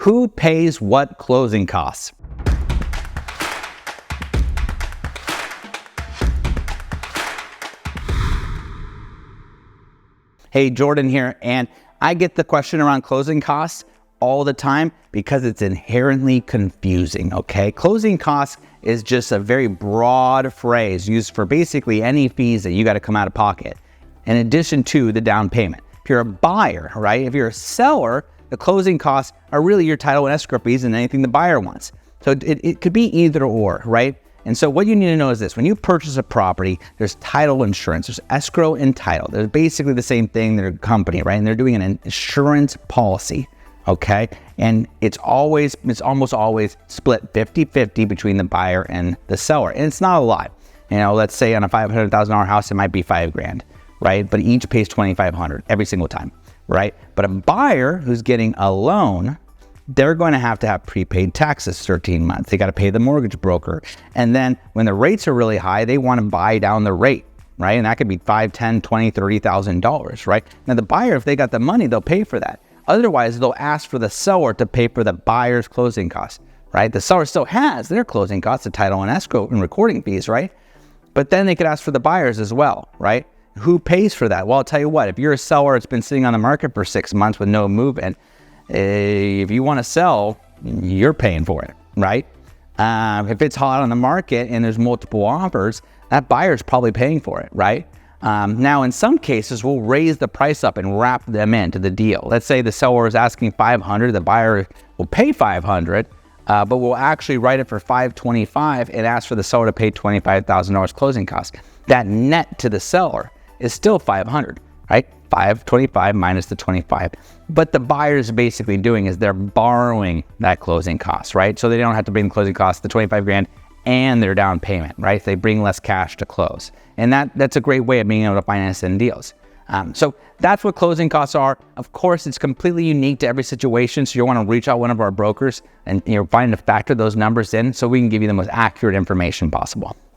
Who pays what closing costs? Hey, Jordan here, and I get the question around closing costs all the time because it's inherently confusing, okay? Closing costs is just a very broad phrase used for basically any fees that you got to come out of pocket, in addition to the down payment. If you're a buyer, right? If you're a seller, the closing costs are really your title and escrow fees and anything the buyer wants. So it could be either or, right? And so what you need to know is this: when you purchase a property, there's title insurance, there's escrow and title. They're basically the same thing. They're a company, right? And they're doing an insurance policy, okay? And it's almost always split 50-50 between the buyer and the seller. And it's not a lot. You know, let's say on a $500,000 house, it might be $5,000, right? But each pays $2,500 every single time, right? But a buyer who's getting a loan, they're going to have prepaid taxes 13 months. They got to pay the mortgage broker. And then when the rates are really high, they want to buy down the rate, right? And that could be $5,000, $10,000, $20,000, $30,000, right? Now the buyer, if they got the money, they'll pay for that. Otherwise, they'll ask for the seller to pay for the buyer's closing costs, right? The seller still has their closing costs, the title and escrow and recording fees, right? But then they could ask for the buyers as well, right? Who pays for that? Well, I'll tell you what, if you're a seller, it's been sitting on the market for 6 months with no movement, if you want to sell, you're paying for it, right? If it's hot on the market and there's multiple offers, that buyer's probably paying for it, right? Now, in some cases, we'll raise the price up and wrap them into the deal. Let's say the seller is asking $500, the buyer will pay $500, but we'll actually write it for $525 and ask for the seller to pay $25,000 closing costs. That net to the seller is still $500, right? $525 minus the 25. But the buyer's basically doing is they're borrowing that closing cost, right? So they don't have to bring the closing costs, the $25,000 and their down payment, right? They bring less cash to close. And that's a great way of being able to finance in deals. So that's what closing costs are. Of course, it's completely unique to every situation. So you want to reach out to one of our brokers and find to factor those numbers in so we can give you the most accurate information possible.